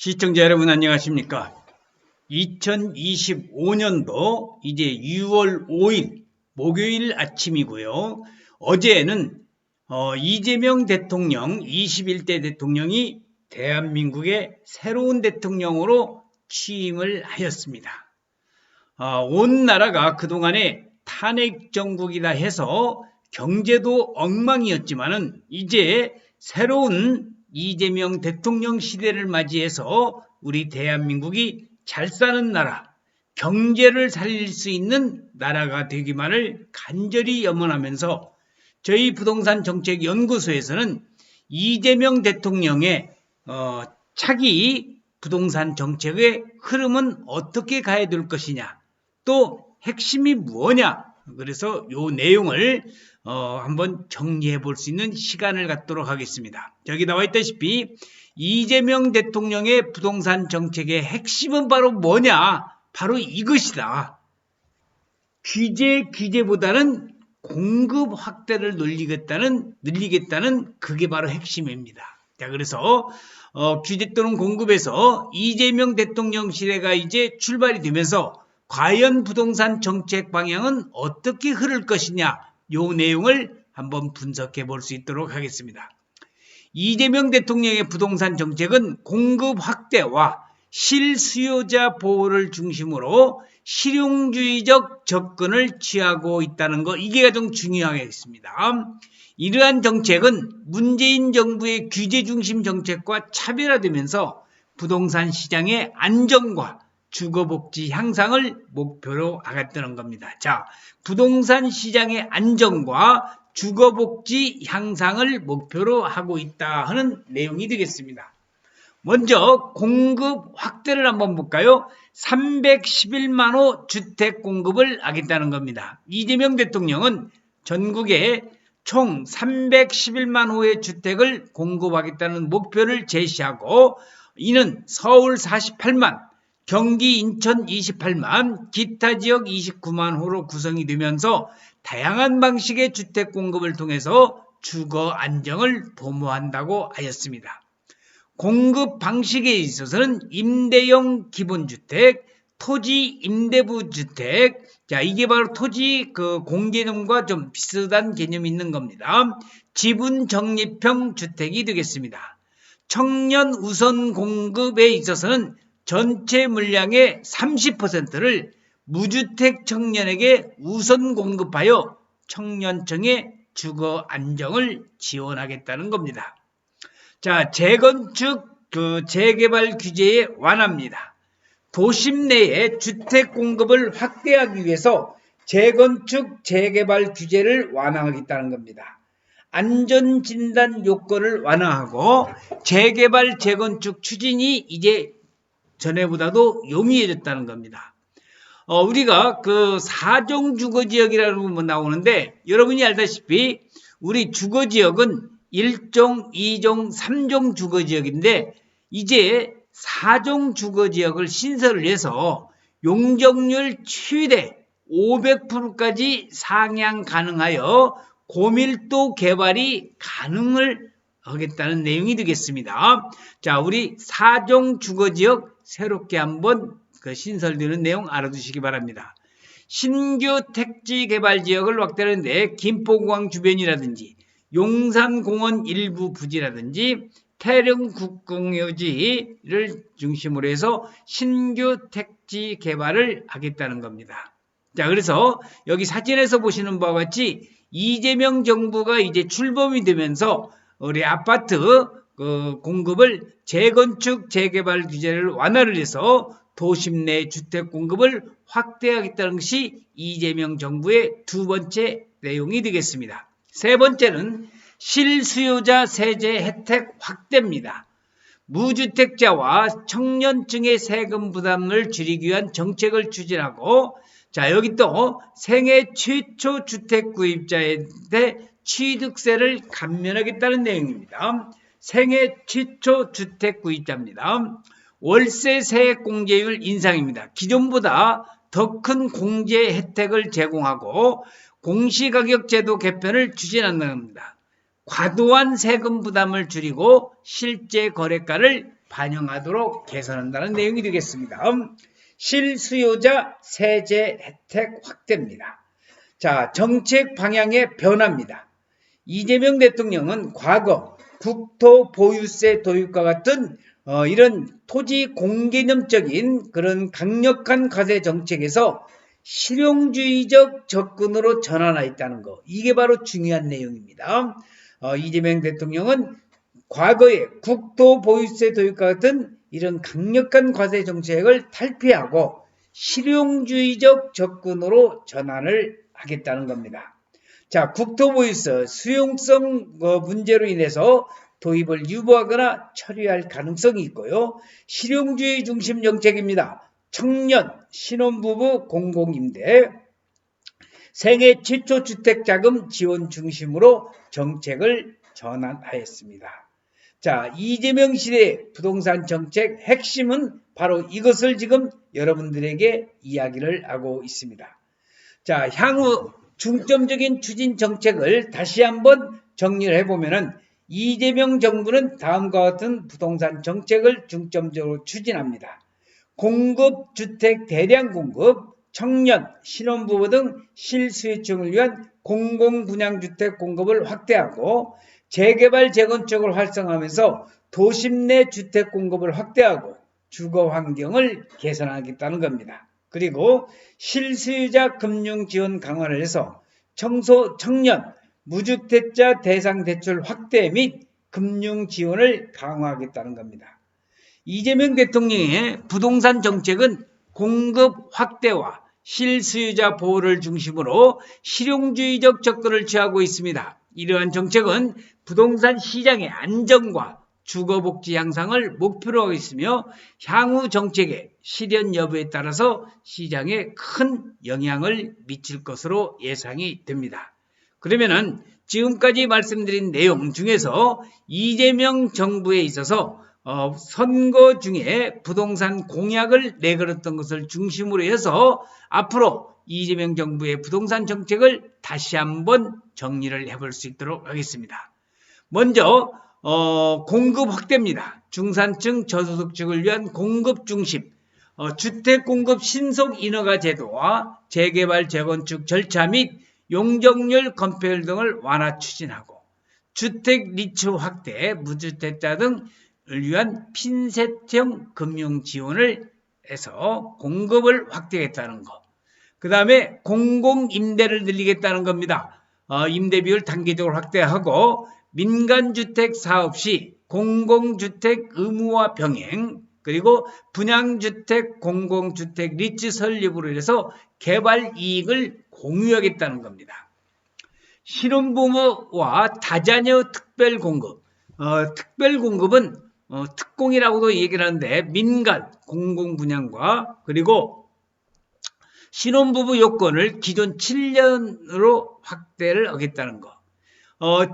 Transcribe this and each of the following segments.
시청자 여러분 안녕하십니까? 2025년도 이제 6월 5일 목요일 아침이고요. 어제는 이재명 대통령 21대 대통령이 대한민국의 새로운 대통령으로 취임을 하였습니다. 온 나라가 그동안에 탄핵 정국이다 해서 경제도 엉망이었지만은 이제 새로운 이재명 대통령 시대를 맞이해서 우리 대한민국이 잘 사는 나라, 경제를 살릴 수 있는 나라가 되기만을 간절히 염원하면서 저희 부동산 정책 연구소에서는 이재명 대통령의 차기 부동산 정책의 흐름은 어떻게 가야 될 것이냐, 또 핵심이 뭐냐, 그래서 이 내용을 한번 정리해 볼 수 있는 시간을 갖도록 하겠습니다. 여기 나와 있다시피 이재명 대통령의 부동산 정책의 핵심은 바로 뭐냐? 바로 이것이다. 규제보다는 공급 확대를 늘리겠다는 그게 바로 핵심입니다. 자, 그래서 규제 또는 공급에서 이재명 대통령 시대가 이제 출발이 되면서 과연 부동산 정책 방향은 어떻게 흐를 것이냐, 요 내용을 한번 분석해 볼 수 있도록 하겠습니다. 이재명 대통령의 부동산 정책은 공급 확대와 실수요자 보호를 중심으로 실용주의적 접근을 취하고 있다는 것, 이게 가장 중요하겠습니다. 이러한 정책은 문재인 정부의 규제 중심 정책과 차별화되면서 부동산 시장의 안정과 주거복지 향상을 목표로 하겠다는 겁니다. 자, 부동산 시장의 안정과 주거복지 향상을 목표로 하고 있다 하는 내용이 되겠습니다. 먼저 공급 확대를 한번 볼까요? 311만 호 주택 공급을 하겠다는 겁니다. 이재명 대통령은 전국에 총 311만 호의 주택을 공급하겠다는 목표를 제시하고, 이는 서울 48만, 경기 인천 28만, 기타 지역 29만 호로 구성이 되면서 다양한 방식의 주택 공급을 통해서 주거 안정을 도모한다고 하였습니다. 공급 방식에 있어서는 임대형 기본주택, 토지 임대부 주택, 자, 이게 바로 토지 공개념과 좀 비슷한 개념이 있는 겁니다. 지분 적립형 주택이 되겠습니다. 청년 우선 공급에 있어서는 전체 물량의 30%를 무주택 청년에게 우선 공급하여 청년층의 주거 안정을 지원하겠다는 겁니다. 자, 재건축 재개발 규제의 완화입니다. 도심 내에 주택 공급을 확대하기 위해서 재건축 재개발 규제를 완화하겠다는 겁니다. 안전진단 요건을 완화하고 재개발 재건축 추진이 이제 전에보다도 용이해졌다는 겁니다. 우리가 그 4종 주거지역이라는 거 나오는데, 여러분이 알다시피 우리 주거지역은 1종, 2종, 3종 주거지역인데, 이제 4종 주거지역을 신설을 해서 용적률 최대 500%까지 상향 가능하여 고밀도 개발이 가능을 하겠다는 내용이 되겠습니다. 자, 우리 4종 주거지역 새롭게 한번 신설되는 내용 알아두시기 바랍니다. 신규 택지 개발 지역을 확대하는데 김포공항 주변이라든지 용산공원 일부 부지라든지 태릉국공여지를 중심으로 해서 신규 택지 개발을 하겠다는 겁니다. 자, 그래서 여기 사진에서 보시는 바와 같이 이재명 정부가 이제 출범이 되면서 우리 아파트 공급을 재건축 재개발 규제를 완화를 해서 도심 내 주택 공급을 확대하겠다는 것이 이재명 정부의 두 번째 내용이 되겠습니다. 세 번째는 실수요자 세제 혜택 확대입니다. 무주택자와 청년층의 세금 부담을 줄이기 위한 정책을 추진하고, 자, 여기 또 생애 최초 주택 구입자에 대해 취득세를 감면하겠다는 내용입니다. 생애 최초 주택 구입자입니다. 월세 세액 공제율 인상입니다. 기존보다 더 큰 공제 혜택을 제공하고 공시가격 제도 개편을 추진한다는 겁니다. 과도한 세금 부담을 줄이고 실제 거래가를 반영하도록 개선한다는 내용이 되겠습니다. 실수요자 세제 혜택 확대입니다. 자, 정책 방향의 변화입니다. 이재명 대통령은 과거 국토 보유세 도입과 같은 이런 토지 공개념적인 그런 강력한 과세 정책에서 실용주의적 접근으로 전환하였다는 거. 이게 바로 중요한 내용입니다. 이재명 대통령은 과거에 국토 보유세 도입과 같은 이런 강력한 과세 정책을 탈피하고 실용주의적 접근으로 전환을 하겠다는 겁니다. 자, 국토 보유세 수용성 문제로 인해서 도입을 유보하거나 처리할 가능성이 있고요. 실용주의 중심 정책입니다. 청년, 신혼부부, 공공임대, 생애 최초 주택자금 지원 중심으로 정책을 전환하였습니다. 자, 이재명 시대의 부동산 정책 핵심은 바로 이것을 지금 여러분들에게 이야기를 하고 있습니다. 자, 향후 중점적인 추진 정책을 다시 한번 정리를 해보면은 이재명 정부는 다음과 같은 부동산 정책을 중점적으로 추진합니다. 공급 주택 대량 공급, 청년, 신혼부부 등 실수요층을 위한 공공분양주택 공급을 확대하고 재개발 재건축을 활성화하면서 도심 내 주택 공급을 확대하고 주거 환경을 개선하겠다는 겁니다. 그리고 실수요자 금융 지원 강화를 해서 청년, 무주택자 대상 대출 확대 및 금융 지원을 강화하겠다는 겁니다. 이재명 대통령의 부동산 정책은 공급 확대와 실수요자 보호를 중심으로 실용주의적 접근을 취하고 있습니다. 이러한 정책은 부동산 시장의 안정과 주거복지 향상을 목표로 하고 있으며 향후 정책의 실현 여부에 따라서 시장에 큰 영향을 미칠 것으로 예상이 됩니다. 그러면은 지금까지 말씀드린 내용 중에서 이재명 정부에 있어서 선거 중에 부동산 공약을 내걸었던 것을 중심으로 해서 앞으로 이재명 정부의 부동산 정책을 다시 한번 정리를 해볼 수 있도록 하겠습니다. 먼저 공급 확대입니다. 중산층 저소득층을 위한 공급 중심, 주택 공급 신속 인허가 제도와 재개발 재건축 절차 및 용적률 검토율 등을 완화 추진하고 주택 리츠 확대, 무주택자 등을 위한 핀셋형 금융 지원을 해서 공급을 확대하겠다는 것. 그 다음에 공공임대를 늘리겠다는 겁니다. 임대비율 단계적으로 확대하고 민간주택 사업 시 공공주택 의무화 병행, 그리고 분양주택, 공공주택 리츠 설립으로 인해서 개발 이익을 공유하겠다는 겁니다. 신혼부모와 다자녀 특별공급, 특별공급은 특공이라고도 얘기를 하는데 민간, 공공분양과 그리고 신혼부부 요건을 기존 7년으로 확대를 하겠다는 거.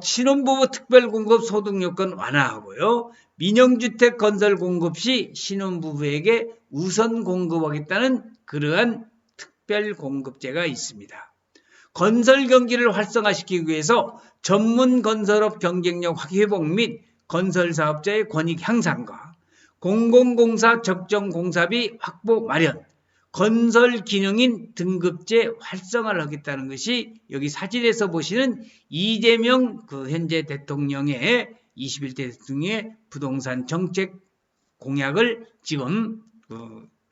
신혼부부 특별공급 소득요건 완화하고요. 민영주택 건설 공급 시 신혼부부에게 우선 공급하겠다는 그러한 특별공급제가 있습니다. 건설 경기를 활성화시키기 위해서 전문 건설업 경쟁력 회복 및 건설사업자의 권익 향상과 공공공사 적정 공사비 확보 마련, 건설 기능인 등급제 활성화를 하겠다는 것이 여기 사진에서 보시는 이재명 현재 대통령의 21대 대통령의 부동산 정책 공약을 지금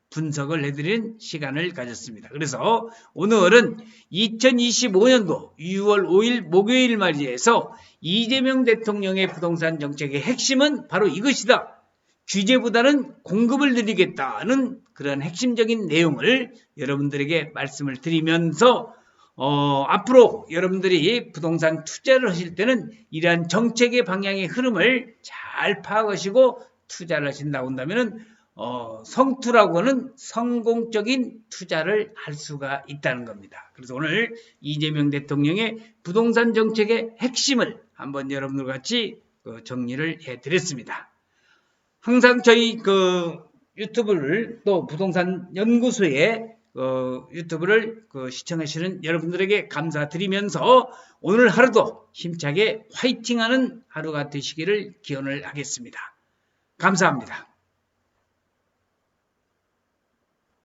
분석을 해드린 시간을 가졌습니다. 그래서 오늘은 2025년도 6월 5일 목요일 맞이해서 이재명 대통령의 부동산 정책의 핵심은 바로 이것이다. 규제보다는 공급을 늘리겠다는 그런 핵심적인 내용을 여러분들에게 말씀을 드리면서 앞으로 여러분들이 부동산 투자를 하실 때는 이러한 정책의 방향의 흐름을 잘 파악하시고 투자를 하신다고 한다면 성투라고 하는 성공적인 투자를 할 수가 있다는 겁니다. 그래서 오늘 이재명 대통령의 부동산 정책의 핵심을 한번 여러분들 같이 정리를 해드렸습니다. 항상 저희 유튜브를 또 부동산 연구소의 유튜브를 시청하시는 여러분들에게 감사드리면서 오늘 하루도 힘차게 화이팅하는 하루가 되시기를 기원을 하겠습니다. 감사합니다.